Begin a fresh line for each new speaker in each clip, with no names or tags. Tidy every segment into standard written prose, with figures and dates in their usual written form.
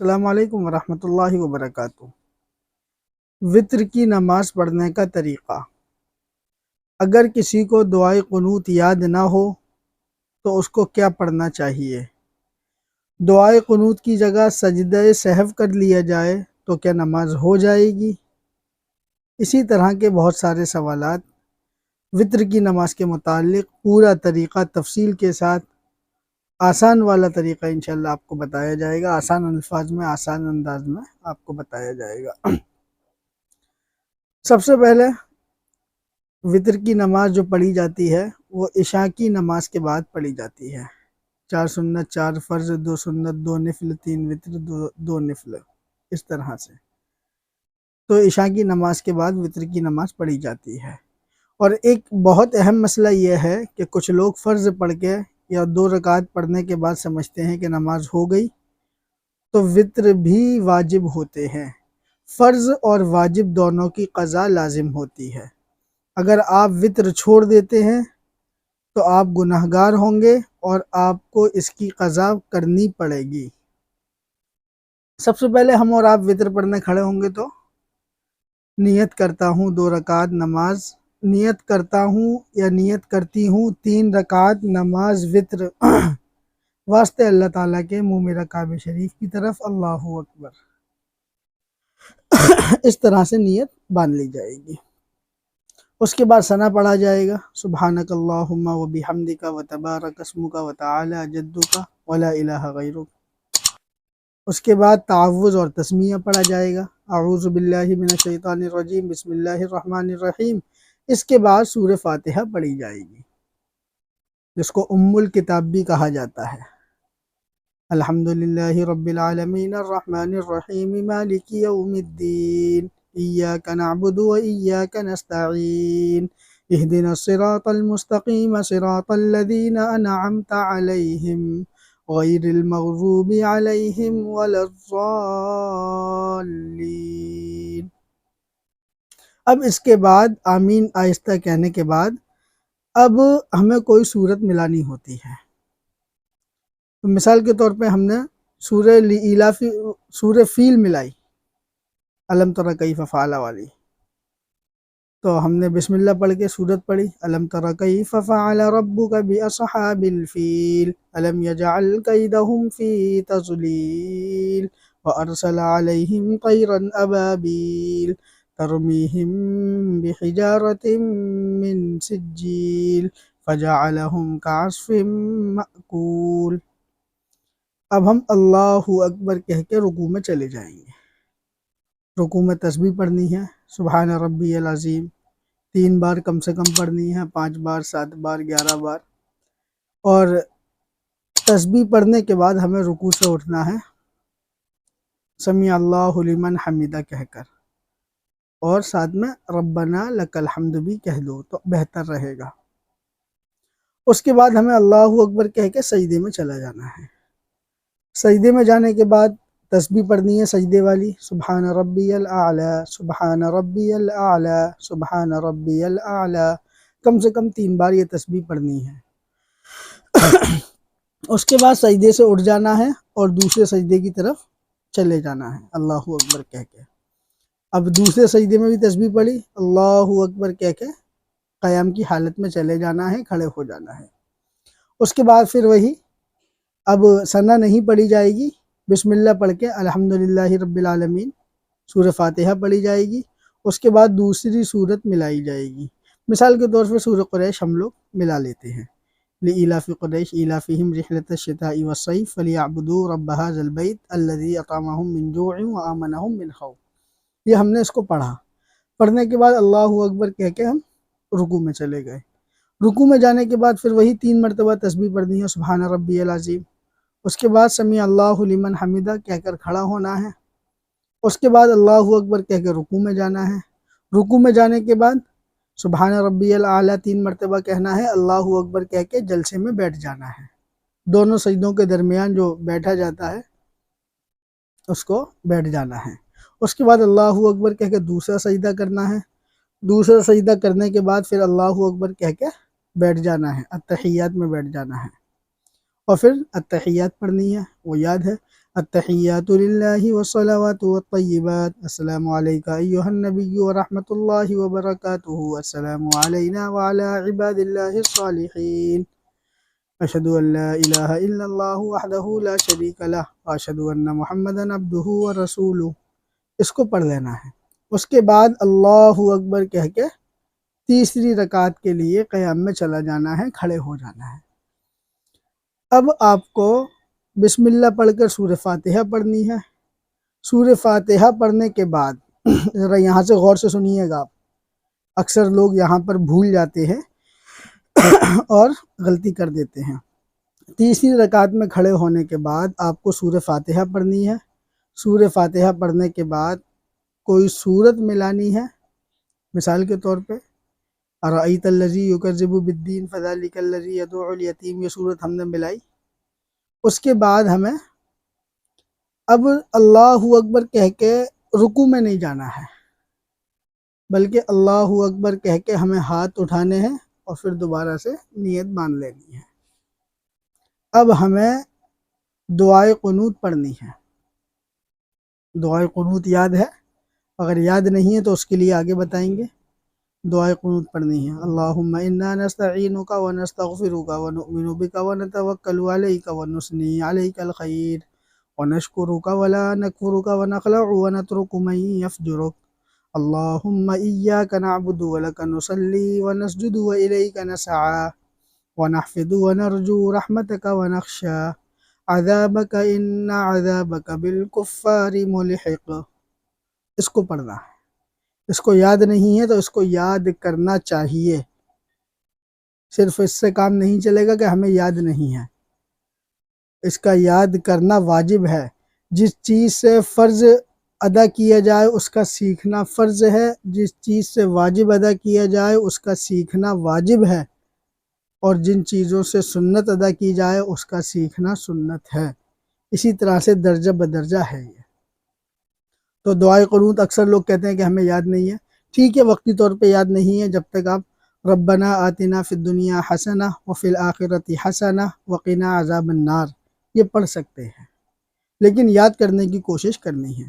السلام علیکم ورحمۃ اللہ وبرکاتہ۔ وطر کی نماز پڑھنے کا طریقہ۔ اگر کسی کو دعائے قنوت یاد نہ ہو تو اس کو کیا پڑھنا چاہیے؟ دعائے قنوت کی جگہ سجدہ سہو کر لیا جائے تو کیا نماز ہو جائے گی؟ اسی طرح کے بہت سارے سوالات وطر کی نماز کے متعلق پورا طریقہ تفصیل کے ساتھ آسان والا طریقہ انشاءاللہ آپ کو بتایا جائے گا، آسان الفاظ میں، آسان انداز میں آپ کو بتایا جائے گا۔ سب سے پہلے وطر کی نماز جو پڑھی جاتی ہے وہ عشاء کی نماز کے بعد پڑھی جاتی ہے۔ 4 سنت، 4 فرض، 2 سنت، 2 نفل، 3 وطر، 2 نفل، اس طرح سے تو عشاء کی نماز کے بعد وطر کی نماز پڑھی جاتی ہے۔ اور ایک بہت اہم مسئلہ یہ ہے کہ کچھ لوگ فرض پڑھ کے یا 2 رکعت پڑھنے کے بعد سمجھتے ہیں کہ نماز ہو گئی، تو وطر بھی واجب ہوتے ہیں۔ فرض اور واجب دونوں کی قضا لازم ہوتی ہے۔ اگر آپ وطر چھوڑ دیتے ہیں تو آپ گناہگار ہوں گے اور آپ کو اس کی قضا کرنی پڑے گی۔ سب سے پہلے ہم اور آپ وطر پڑھنے کھڑے ہوں گے تو نیت کرتا ہوں 2 رکعت نماز، نیت کرتا ہوں یا نیت کرتی ہوں 3 رکعت نماز وطر واسطے اللہ تعالیٰ کے منہ میرا کعبہ شریف کی طرف، اللہ اکبر، اس طرح سے نیت باندھ لی جائے گی۔ اس کے بعد ثنا پڑھا جائے گا، سبحانک اللہم و بحمدک و تبارک اسمک و تعالی جدک و لا الہ غیرک۔ اس کے بعد تعوذ اور تسمیہ پڑھا جائے گا، اعوذ باللہ من الشیطان الرجیم، بسم اللہ الرحمن الرحیم۔ اس کے بعد سورہ فاتحہ پڑھی جائے گی، جس کو ام الکتاب بھی کہا جاتا ہے۔ الحمدللہ رب العالمین الرحمن الرحیم مالک یوم الدین ایاک نعبد و ایاک نستعین اہدنا الصراط المستقیم صراط الذین انعمت علیہم غیر المغضوب علیہم ولا الضالین۔ اب اس کے بعد آمین آہستہ کہنے کے بعد اب ہمیں کوئی صورت ملانی ہوتی ہے۔ تو مثال کے طور پہ ہم نے سورہ فیل ملائی، الم تر کیف فعل والی، تو ہم نے بسم اللہ پڑھ کے سورت پڑھی، الم تر کیف فعل ربک باصحاب الفیل الم یجعل کیدہم فی تضلیل وارسل علیہم طیرا ابابیل ترمیہم بحجارۃ من سجیل فجعلہم کعصف مأکول۔ اب ہم اللہ اکبر کہہ کے رکوع میں چلے جائیں گے۔ رکوع میں تسبیح پڑھنی ہے، سبحان ربی العظیم 3 بار کم سے کم پڑھنی ہے، 5 بار، 7 بار، 11 بار۔ اور تسبیح پڑھنے کے بعد ہمیں رکوع سے اٹھنا ہے، سمیع اللہ لمن حمدہ کہہ کر، اور ساتھ میں ربنا لک الحمد بھی کہہ دو تو بہتر رہے گا۔ اس کے بعد ہمیں اللہ اکبر کہہ کے سجدے میں چلا جانا ہے۔ سجدے میں جانے کے بعد تسبیح پڑھنی ہے سجدے والی، سبحان ربی الاعلی، سبحان ربی الاعلی، سبحان ربی الاعلی، کم سے کم 3 بار یہ تسبیح پڑھنی ہے۔ اس کے بعد سجدے سے اٹھ جانا ہے اور دوسرے سجدے کی طرف چلے جانا ہے اللہ اکبر کہہ کے۔ اب دوسرے سجدے میں بھی تسبیح پڑھی، اللہ اکبر کہہ کے قیام کی حالت میں چلے جانا ہے، کھڑے ہو جانا ہے۔ اس کے بعد پھر وہی اب ثنا نہیں پڑھی جائے گی، بسم اللہ پڑھ کے الحمدللہ رب العالمین سورہ فاتحہ پڑھی جائے گی۔ اس کے بعد دوسری سورت ملائی جائے گی، مثال کے طور پر سورہ قریش ہم لوگ ملا لیتے ہیں، لإیلاف قریش ایلافہم رحلۃ الشتاء والصیف فلیعبدوا رب ھذا البیت الذی اطعمہم من جوع وآمنہم من خوف۔ یہ ہم نے اس کو پڑھا، پڑھنے کے بعد اللہ اکبر کہہ کے ہم رکوع میں چلے گئے۔ رکوع میں جانے کے بعد پھر وہی 3 مرتبہ تسبیح پڑھنی ہے، سبحان ربی العظیم۔ اس کے بعد سمیع اللہ لمن حمدہ کہہ کر کھڑا ہونا ہے۔ اس کے بعد اللہ اکبر کہہ کے رکوع میں جانا ہے۔ رکوع میں جانے کے بعد سبحان ربی الاعلی 3 مرتبہ کہنا ہے، اللہ اکبر کہہ کے جلسے میں بیٹھ جانا ہے۔ دونوں سجدوں کے درمیان جو بیٹھا جاتا ہے اس کو بیٹھ جانا ہے۔ اس کے بعد اللہ اکبر کہہ کے دوسرا سجدہ کرنا ہے۔ دوسرا سجدہ کرنے کے بعد پھر اللہ اکبر کہہ کے بیٹھ جانا ہے، التحیات میں بیٹھ جانا ہے، اور پھر التحیات پڑھنی ہے۔ وہ یاد ہے التحیات للہ والصلوات والطیبات، السلام علیکہ ایہا النبی ورحمۃ اللہ وبرکاتہ، السلام علینا وعلی عباد اللہ الصالحین، اشہد ان لا الہ الا اللہ وحدہ لا شریک لہ واشہد ان محمدا عبدہ ورسولہ، اس کو پڑھ لینا ہے۔ اس کے بعد اللہ اکبر کہہ کے تیسری رکعت کے لیے قیام میں چلا جانا ہے، کھڑے ہو جانا ہے۔ اب آپ کو بسم اللہ پڑھ کر سورہ فاتحہ پڑھنی ہے۔ سورہ فاتحہ پڑھنے کے بعد ذرا یہاں سے غور سے سنیے گا آپ، اکثر لوگ یہاں پر بھول جاتے ہیں اور غلطی کر دیتے ہیں۔ تیسری رکعت میں کھڑے ہونے کے بعد آپ کو سورہ فاتحہ پڑھنی ہے۔ سورہ فاتحہ پڑھنے کے بعد کوئی سورت ملانی ہے، مثال کے طور پہ ارأیت الذی یکذب بالدین فذلک الذی یدعو الیتیم، یہ سورت ہم نے ملائی۔ اس کے بعد ہمیں اب اللہ اکبر کہہ کے رکوع میں نہیں جانا ہے، بلکہ اللہ اکبر کہہ کے ہمیں ہاتھ اٹھانے ہیں اور پھر دوبارہ سے نیت باندھ لینی ہے۔ اب ہمیں دعائے قنوت پڑھنی ہے۔ دعائے قنوت یاد ہے؟ اگر یاد نہیں ہے تو اس کے لیے آگے بتائیں گے۔ دعائے قنوت پڑھنی ہے، اللہم انا نستعینک ونستغفرک ونؤمن بک ونتوکل علیک ونثنی علیک الخیر ونشکرک ولا نکفرک ونخلع ونترک من یفجرک، اللہم ایاک نعبد ولک نصلی ونسجد والیک نسعی ونحفظ ونرجو رحمتک ونخشى عذابک ان عذابک بالکفار ملحق۔ اس کو پڑھنا ہے۔ اس کو یاد نہیں ہے تو اس کو یاد کرنا چاہیے، صرف اس سے کام نہیں چلے گا کہ ہمیں یاد نہیں ہے، اس کا یاد کرنا واجب ہے۔ جس چیز سے فرض ادا کیا جائے اس کا سیکھنا فرض ہے، جس چیز سے واجب ادا کیا جائے اس کا سیکھنا واجب ہے، اور جن چیزوں سے سنت ادا کی جائے اس کا سیکھنا سنت ہے۔ اسی طرح سے درجہ بدرجہ ہے یہ۔ تو دعائے قنوت اکثر لوگ کہتے ہیں کہ ہمیں یاد نہیں ہے، ٹھیک ہے، وقتی طور پہ یاد نہیں ہے، جب تک آپ ربنا آتنا فی الدنیا حسنہ وفی الآخرۃ حسنہ وقنا عذاب النار یہ پڑھ سکتے ہیں، لیکن یاد کرنے کی کوشش کرنی ہے۔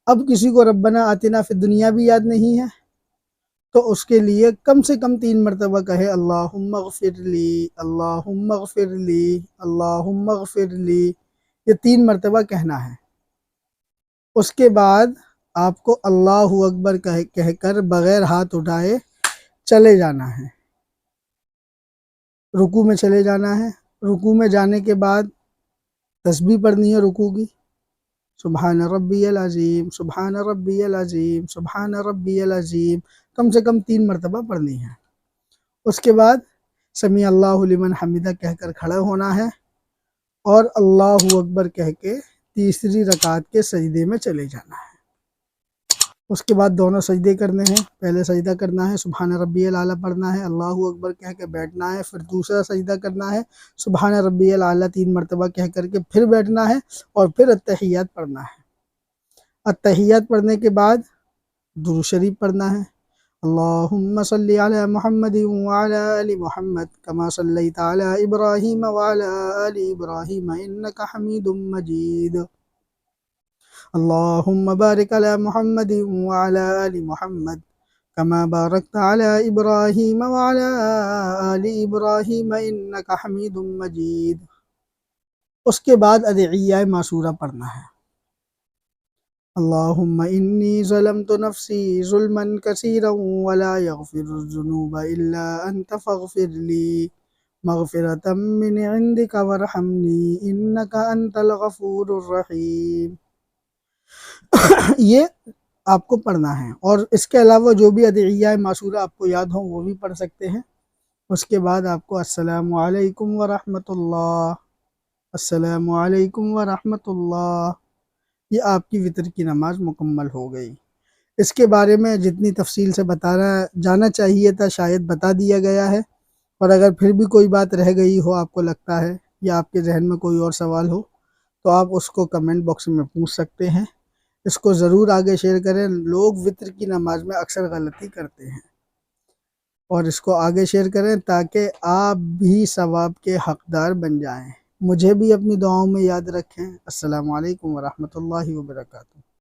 اب کسی کو ربنا آتنا فی الدنیا بھی یاد نہیں ہے تو اس کے لیے کم سے کم 3 مرتبہ کہے اللہم اغفر لی، اللہم اغفر لی، اللہم اغفر لی، یہ 3 مرتبہ کہنا ہے۔ اس کے بعد آپ کو اللہ اکبر کہہ کر بغیر ہاتھ اٹھائے چلے جانا ہے، رکوع میں چلے جانا ہے۔ رکوع میں جانے کے بعد تسبیح پڑھنی ہے رکوع کی، سبحان ربی العظیم، سبحان ربی العظیم، سبحان ربی العظیم، کم سے کم 3 مرتبہ پڑھنی ہے۔ اس کے بعد سمیع اللہ لمن حمدہ کہہ کر کھڑا ہونا ہے اور اللہ اکبر کہہ کے تیسری رکعت کے سجدے میں چلے جانا ہے۔ اس کے بعد دونوں سجدے کرنے ہیں، پہلے سجدہ کرنا ہے سبحان ربی الاعلیٰ پڑھنا ہے، اللہ اکبر کہہ کے بیٹھنا ہے، پھر دوسرا سجدہ کرنا ہے سبحان ربی الاعلیٰ 3 مرتبہ کہہ کر کے پھر بیٹھنا ہے، اور پھر التحیات پڑھنا ہے۔ التحیات پڑھنے کے بعد درود شریف پڑھنا ہے، اللہم صلی علی محمد وعلی آل محمد کما صلیت علی ابراہیم وعلی آل ابراہیم انک حمید مجید، اللہم بارک علی محمد وعلی آل محمد کما بارکت علی ابراہیم وعلی آل ابراہیم انک حمید مجید۔ اس کے بعد ادعیہ معصورہ پڑھنا ہے، اللہم انی ظلمت نفسی ظلما کثیرا ولا یغفر الذنوب الا انت فاغفر لی مغفرۃ من عندک وارحمنی انک انت الغفور الرحیم۔ یہ آپ کو پڑھنا ہے، اور اس کے علاوہ جو بھی ادعیہ معصورہ آپ کو یاد ہوں وہ بھی پڑھ سکتے ہیں۔ اس کے بعد آپ کو السلام علیکم ورحمۃ اللہ، السلام علیکم ورحمۃ اللہ، یہ آپ کی وطر کی نماز مکمل ہو گئی۔ اس کے بارے میں جتنی تفصیل سے بتانا جانا چاہیے تھا شاید بتا دیا گیا ہے، اور اگر پھر بھی کوئی بات رہ گئی ہو آپ کو لگتا ہے یا آپ کے ذہن میں کوئی اور سوال ہو تو آپ اس کو کمنٹ باکس میں پوچھ سکتے ہیں۔ اس کو ضرور آگے شیئر کریں، لوگ وطر کی نماز میں اکثر غلطی کرتے ہیں، اور اس کو آگے شیئر کریں تاکہ آپ بھی ثواب کے حقدار بن جائیں۔ مجھے بھی اپنی دعاؤں میں یاد رکھیں۔ السلام علیکم ورحمۃ اللہ وبرکاتہ۔